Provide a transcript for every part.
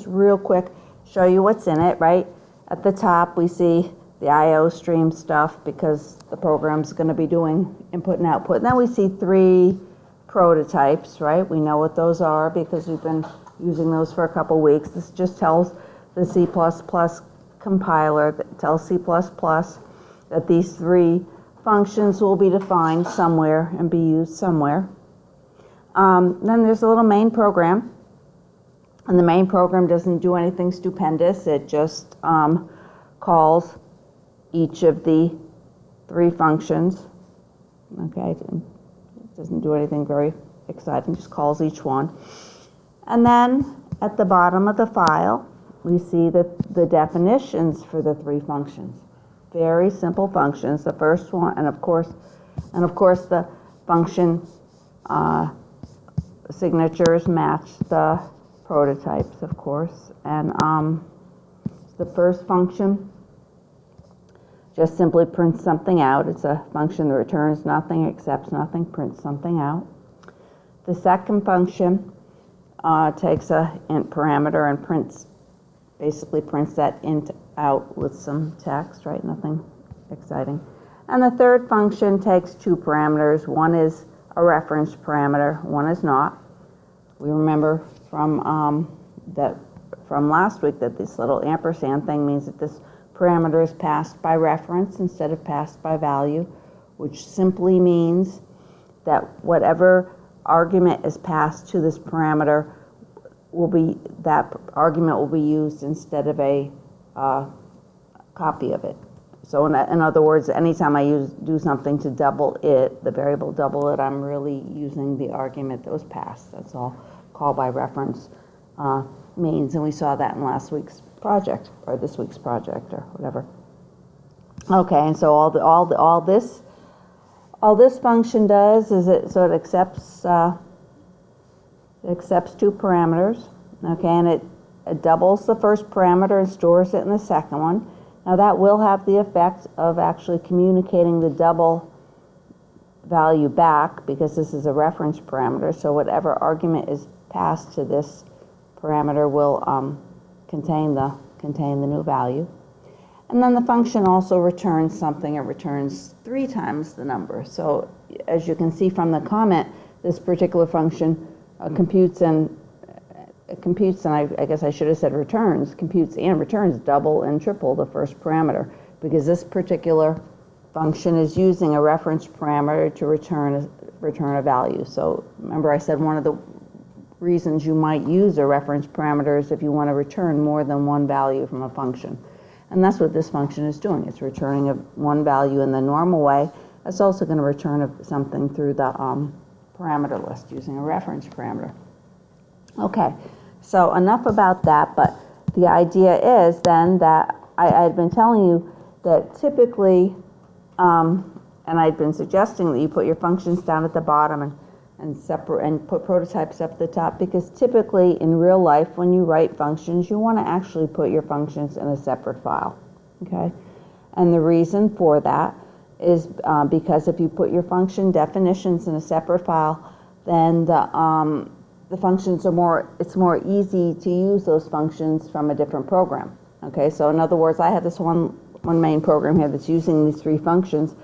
just real quick show you what's in it, right? At the top, we see the I/O stream stuff because the program's going to be doing input and output. And then we see 3 prototypes, right? We know what those are because we've been using those for a couple weeks. This just tells the C++ compiler, that tells C++ that these 3 functions will be defined somewhere and be used somewhere. Then there's a little main program, and the main program doesn't do anything stupendous. It just calls each of the 3 functions. Okay, it doesn't do anything very exciting, just calls each one. And then at the bottom of the file, we see the definitions for the 3 functions. Very simple functions. The first one, and of course the function signatures match the prototypes, of course. And the first function just simply prints something out. It's a function that returns nothing, accepts nothing, prints something out. The second function takes a int parameter and basically prints that int out with some text, right? Nothing exciting. And the third function takes 2 parameters. One is a reference parameter, one is not. We remember from last week that this little ampersand thing means that this parameter is passed by reference instead of passed by value, which simply means that whatever argument is passed to this parameter that argument will be used instead of a copy of it. So in other words, anytime I do something to double it, the variable double it, I'm really using the argument that was passed. That's all call by reference means, and we saw that in last week's project or this week's project or whatever. Okay, and so all this function does is it accepts 2 parameters. Okay, and it doubles the first parameter and stores it in the second one. Now that will have the effect of actually communicating the double value back because this is a reference parameter. So whatever argument is passed to this parameter will contain the new value. And then the function also returns something. It returns 3 times the number. So as you can see from the comment, this particular function computes and I guess I should have said computes and returns double and triple the first parameter because this particular function is using a reference parameter to return a value. So remember I said one of the reasons you might use a reference parameter is if you want to return more than one value from a function. And that's what this function is doing. It's returning one value in the normal way. It's also going to return something through the parameter list using a reference parameter. Okay, so enough about that, but the idea is then that I had been telling you that typically, and I'd been suggesting that you put your functions down at the bottom and put prototypes up at the top, because typically in real life when you write functions, you want to actually put your functions in a separate file, okay? And the reason for that is because if you put your function definitions in a separate file, then the functions are it's more easy to use those functions from a different program, okay? So in other words, I have this one main program here that's using these 3 functions.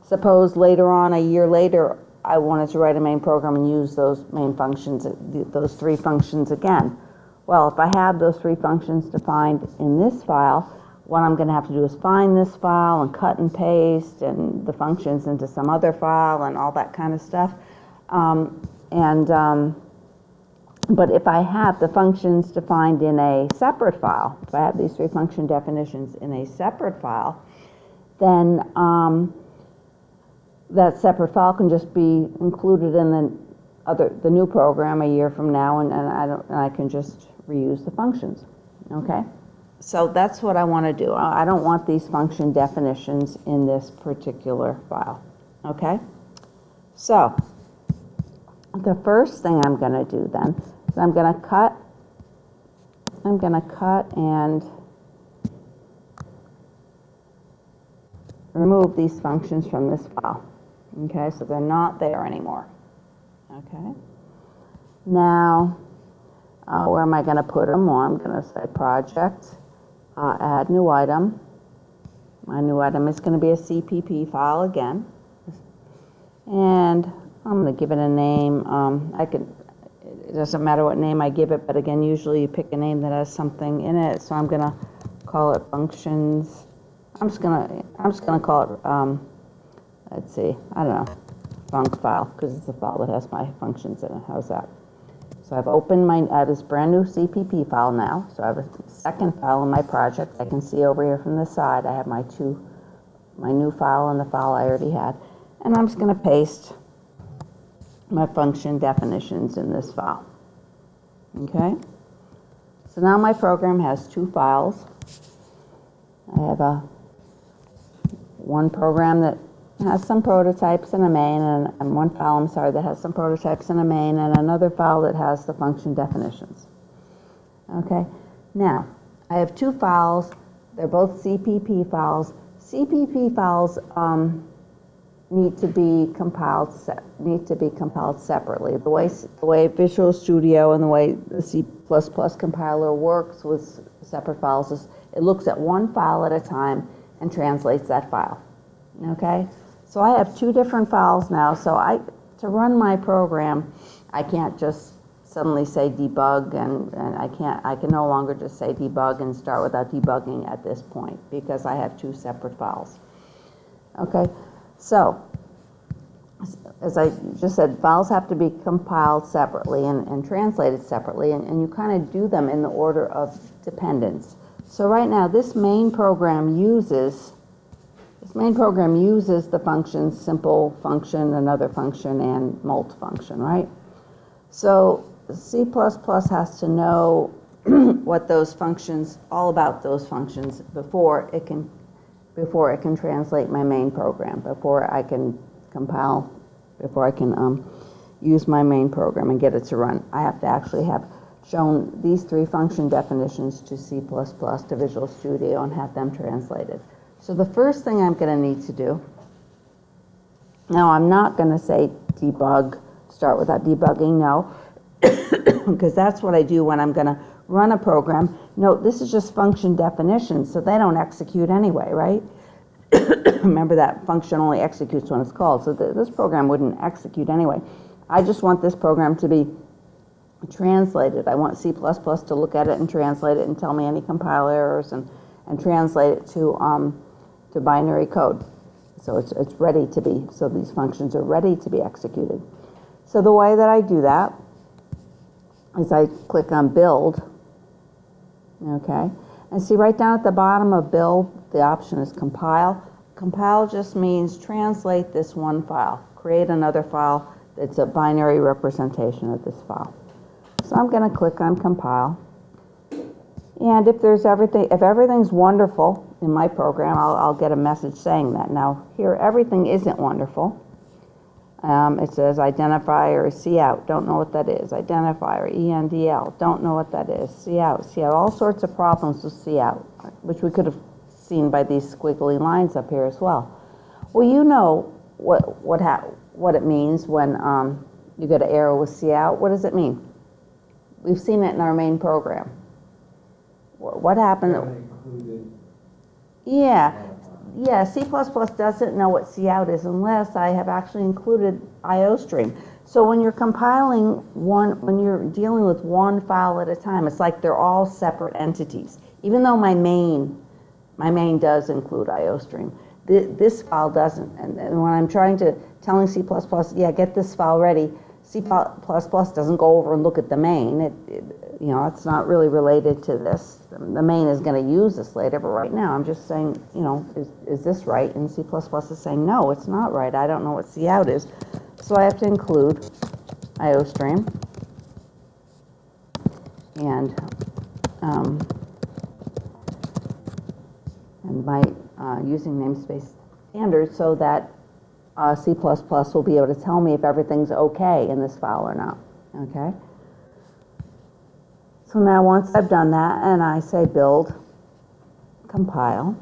Suppose later on, a year later, I wanted to write a main program and use those main functions, those 3 functions again. Well, if I have those 3 functions defined in this file, what I'm going to have to do is find this file and cut and paste and the functions into some other file and all that kind of stuff. But if I have the functions defined in a separate file, if I have these 3 function definitions in a separate file, then that separate file can just be included in the new program a year from now, and I can just reuse the functions. Okay, so that's what I want to do. I don't want these function definitions in this particular file. Okay, so the first thing I'm going to do then is I'm going to cut and remove these functions from this file. Okay, so they're not there anymore. Okay. Now, Where am I going to put them? Well, I'm going to say project, add new item. My new item is going to be a CPP file again. And I'm going to give it a name. It doesn't matter what name I give it, but again, usually you pick a name that has something in it. So I'm going to call it functions. I'm just gonna call it, let's see, I don't know, func file, because it's a file that has my functions in it. How's that? So I've opened I have this brand new CPP file now. So I have a second file in my project. I can see over here from the side, I have my new file and the file I already had. And I'm just gonna paste my function definitions in this file. Okay? So now my program has two files. I have one program that has some prototypes and a main, and one file, I'm sorry, that has some prototypes and a main, and another file that has the function definitions. Okay, now I have two files. They're both CPP files. CPP files need to be compiled separately. The way Visual Studio and the way the C++ compiler works with separate files is it looks at one file at a time and translates that file. Okay, so I have two different files now. So to run my program, I can't just suddenly say debug, and I can no longer just say debug and start without debugging at this point because I have two separate files. Okay, so as I just said, files have to be compiled separately and translated separately, and you kind of do them in the order of dependence. So right now, this main program uses the functions simple function, another function, and mult function, right? So C++ has to know what those functions, all about those functions before it can translate my main program, before I can compile, before I can use my main program and get it to run. I have to actually have shown these three function definitions to C++, to Visual Studio, and have them translated. So the first thing I'm going to need to do, now I'm not going to say debug, start without debugging, no, because that's what I do when I'm going to run a program. Note, this is just function definitions, so they don't execute anyway, right? Remember that function only executes when it's called, so this program wouldn't execute anyway. I just want this program to be translated. I want C++ to look at it and translate it and tell me any compile errors and translate it to binary code. So it's ready to be, so these functions are ready to be executed. So the way that I do that is I click on build, okay, and see right down at the bottom of build, the option is compile. Compile just means translate this one file, create another file that's a binary representation of this file. So I'm going to click on compile. And if everything's wonderful in my program, I'll get a message saying that. Now here, everything isn't wonderful. It says identifier cout, don't know what that is. Identifier ENDL, don't know what that is. Cout, all sorts of problems with cout, which we could have seen by these squiggly lines up here as well. Well, you know what it means when you get an error with cout. What does it mean? We've seen it in our main program. What happened? Yeah, C++ doesn't know what cout is unless I have actually included IOStream. So when you're compiling when you're dealing with one file at a time, it's like they're all separate entities. Even though my main does include IOStream, this file doesn't. And when I'm telling C++, yeah, get this file ready, C++ doesn't go over and look at the main. It's not really related to this. The main is going to use this later, but right now I'm just saying, is this right? And C++ is saying, no, it's not right. I don't know what cout is. So I have to include IOStream and my using namespace standard so that C++ will be able to tell me if everything's okay in this file or not, okay? So now once I've done that and I say build, compile,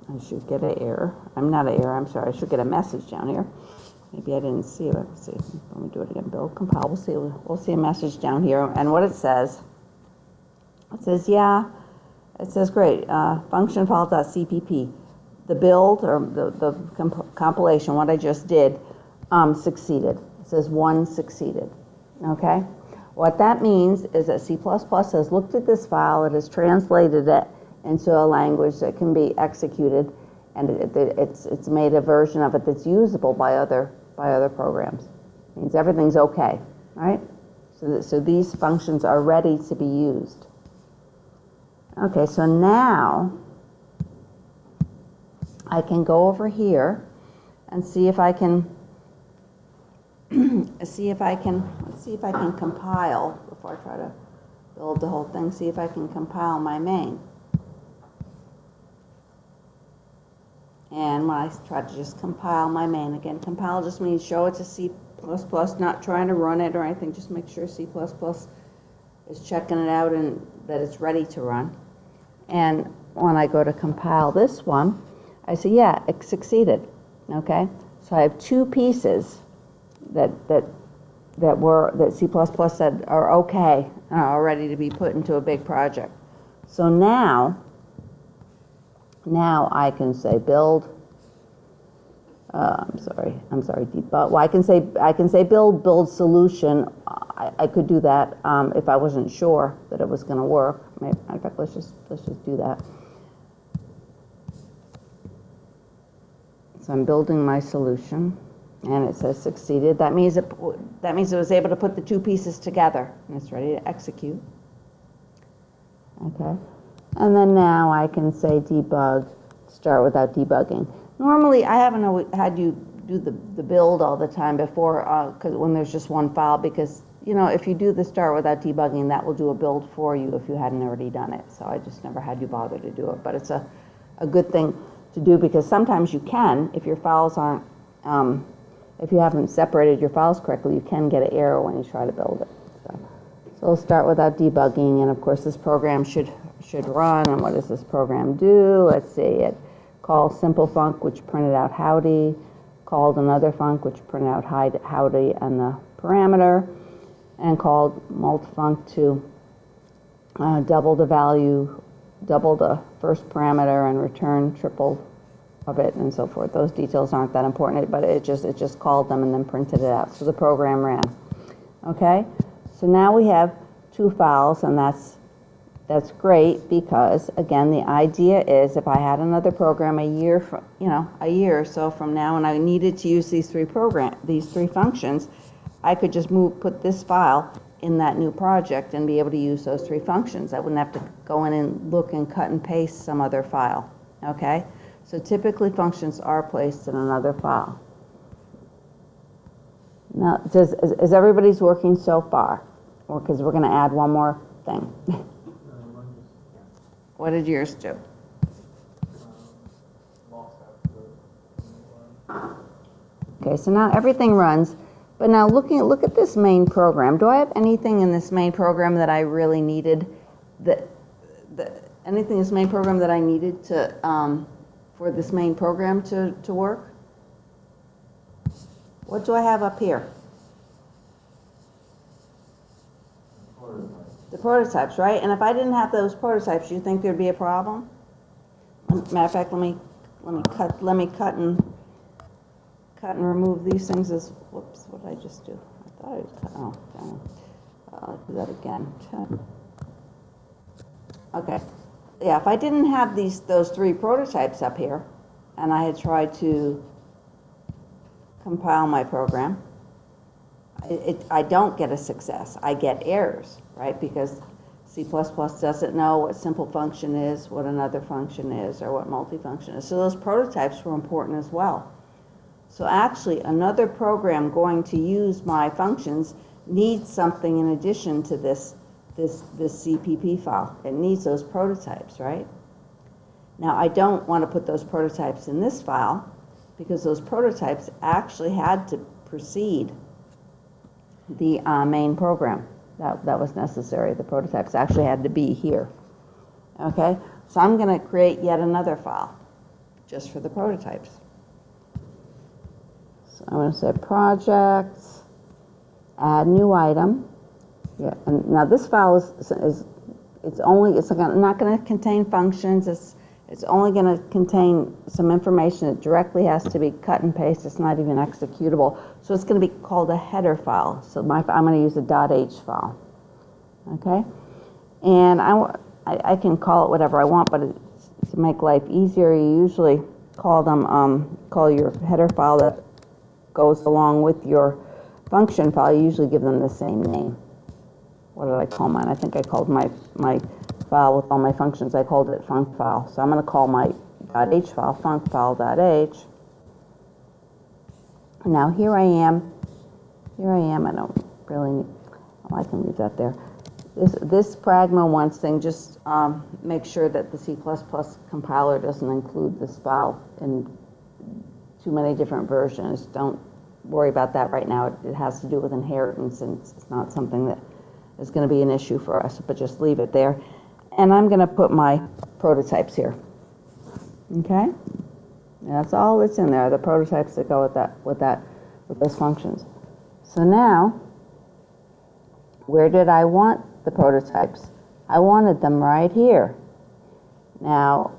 I should get an error. I'm not an error, I'm sorry. I should get a message down here. Maybe I didn't see it. Let's see. Let me do it again. Build, compile. We'll see a message down here. And what it says, yeah, it says, great, function file.cpp. The build, or the compilation, what I just did, succeeded. It says 1 succeeded, okay? What that means is that C++ has looked at this file, it has translated it into a language that can be executed, and it's made a version of it that's usable by other programs. It means everything's okay, right? So these functions are ready to be used. Okay, so now I can go over here and see if I can let's see if I can compile before I try to build the whole thing. See if I can compile my main. And when I try to just compile my main, again, compile just means show it to C++, not trying to run it or anything, just make sure C++ is checking it out and that it's ready to run. And when I go to compile this one, I say, yeah, it succeeded, okay? So I have 2 pieces that C++ said are okay, are ready to be put into a big project. So now I can say build, I'm sorry, debug. Well, I can say build solution. I could do that if I wasn't sure that it was going to work. Maybe, in fact, let's just do that. So I'm building my solution, and it says succeeded. That means it was able to put the 2 pieces together, and it's ready to execute. Okay, and then now I can say debug, start without debugging. Normally, I haven't had you do the build all the time before, because when there's just one file, because if you do the start without debugging, that will do a build for you if you hadn't already done it. So I just never had you bother to do it, but it's a good thing to do, because sometimes you can, if your files aren't, if you haven't separated your files correctly, you can get an error when you try to build it. So we'll start without debugging, and of course this program should run. And what does this program do? Let's see, it called sepFunc, which printed out howdy, called another func, which printed out howdy and the parameter, and called multifunc to double the value, double the first parameter, and return triple of it, and so forth. Those details aren't that important, but it just called them and then printed it out. So the program ran. Okay, so now we have 2 files, and that's great, because again, the idea is if I had another program a year or so from now, and I needed to use these 3 functions, I could just put this file in that new project and be able to use those 3 functions. I wouldn't have to go in and look and cut and paste some other file. Okay, so typically functions are placed in another file. Now, is everybody's working so far? Or because we're going to add one more thing. What did yours do? Okay, so now everything runs, but now look at this main program. Do I have anything in this main program that I really needed? Anything in this main program that I needed to for this main program to work? What do I have up here? The prototypes, right? And if I didn't have those prototypes, you think there'd be a problem? Matter of fact, let me cut and remove these things as, whoops, what did I just do? I thought I was cut, oh, damn. I'll do that again. Okay, yeah, if I didn't have those 3 prototypes up here, and I had tried to compile my program, I don't get a success. I get errors, right? Because C++ doesn't know what simple function is, what another function is, or what multifunction is. So those prototypes were important as well. So actually, another program going to use my functions needs something in addition to this CPP file. It needs those prototypes, right? Now, I don't want to put those prototypes in this file, because those prototypes actually had to precede the main program. That was necessary. The prototypes actually had to be here. Okay, so I'm going to create yet another file. just for the prototypes. So I'm going to say projects, add new item. Yeah, and now this file it's not going to contain functions. It's only going to contain some information that directly has to be cut and paste. It's not even executable. So it's going to be called a header file. So I'm going to use a .h file. Okay, and I can call it whatever I want, but to make life easier, you usually call your header file that goes along with your function file. You usually give them the same name. What did I call mine? I think I called my file with all my functions, I called it func file. So I'm going to call my .h file func file.h. Now here I am. I don't really need, I can leave that there. This pragma once thing, just make sure that the C++ compiler doesn't include this file in too many different versions. Don't worry about that right now. It has to do with inheritance, and it's not something that is going to be an issue for us, but just leave it there. And I'm going to put my prototypes here. Okay? And that's all that's in there, the prototypes that go with those functions. So now, where did I want the prototypes? I wanted them right here. Now,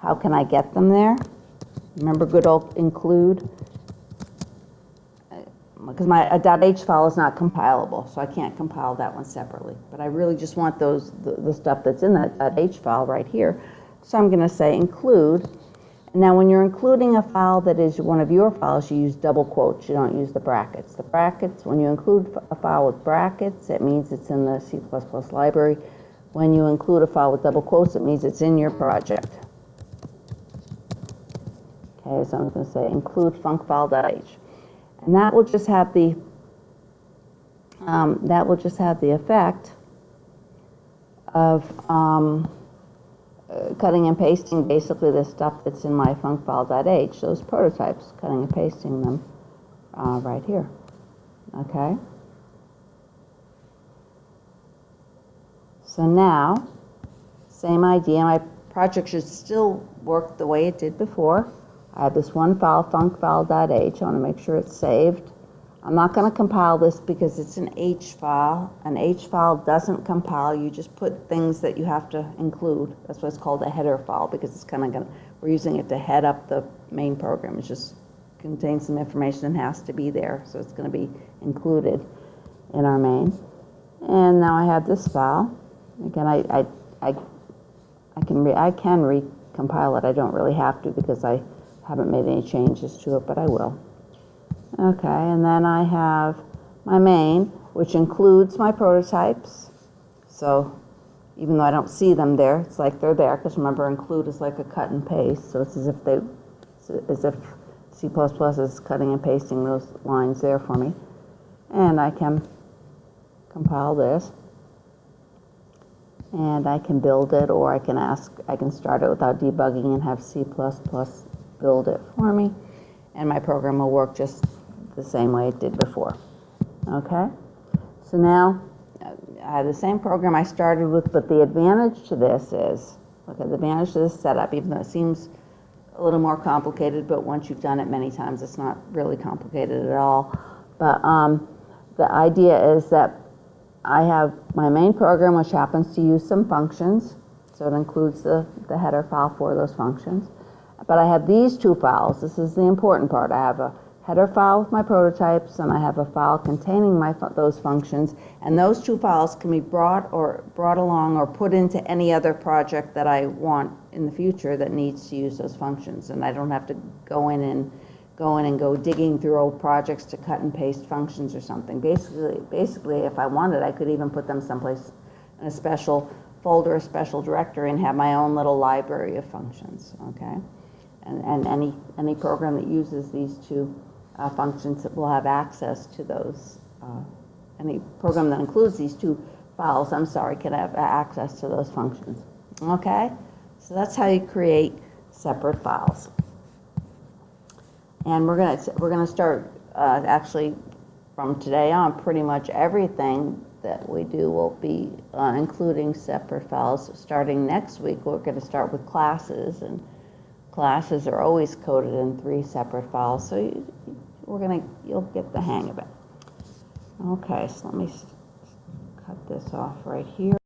how can I get them there? Remember good old include? Because my .h file is not compilable, so I can't compile that one separately. But I really just want the stuff that's in that .h file right here. So I'm going to say include. Now, when you're including a file that is one of your files, you use double quotes. You don't use the brackets. The brackets, when you include a file with brackets, it means it's in the C++ library. When you include a file with double quotes, it means it's in your project. Okay, so I'm going to say include funcfile.h. And that will just have the effect of cutting and pasting basically the stuff that's in my funcfile.h, those prototypes, cutting and pasting them right here. Okay. So now, same idea. My project should still work the way it did before. I have this one file, funcfile.h. I want to make sure it's saved. I'm not going to compile this because it's an H file. An H file doesn't compile. You just put things that you have to include. That's why it's called a header file, because it's kind of we're using it to head up the main program. It just contains some information and has to be there, so it's going to be included in our main. And now I have this file. Again, I can recompile it. I don't really have to because I haven't made any changes to it, but I will. Okay, and then I have my main, which includes my prototypes. So even though I don't see them there, it's like they're there, because remember, include is like a cut and paste. So it's as if C++ is cutting and pasting those lines there for me. And I can compile this, and I can build it, or I can start it without debugging and have C++ build it for me, and my program will work just the same way it did before. Okay, so now I have the same program I started with, but the advantage to this is, the advantage to this setup, even though it seems a little more complicated, but once you've done it many times, it's not really complicated at all. But the idea is that I have my main program, which happens to use some functions, so it includes the header file for those functions. But I have these two files. This is the important part. I have a header file with my prototypes, and I have a file containing those functions. And those two files can be brought along or put into any other project that I want in the future that needs to use those functions. And I don't have to go in and go digging through old projects to cut and paste functions or something. Basically, if I wanted, I could even put them someplace in a special folder, a special directory, and have my own little library of functions. Okay. And any program that uses these two functions will have access to those. Any program that includes these two files, can have access to those functions. Okay, so that's how you create separate files. And we're gonna start actually from today on. Pretty much everything that we do will be including separate files. Starting next week, we're going to start with classes, and classes are always coded in 3 separate files, so you'll get the hang of it. Okay, so let me cut this off right here.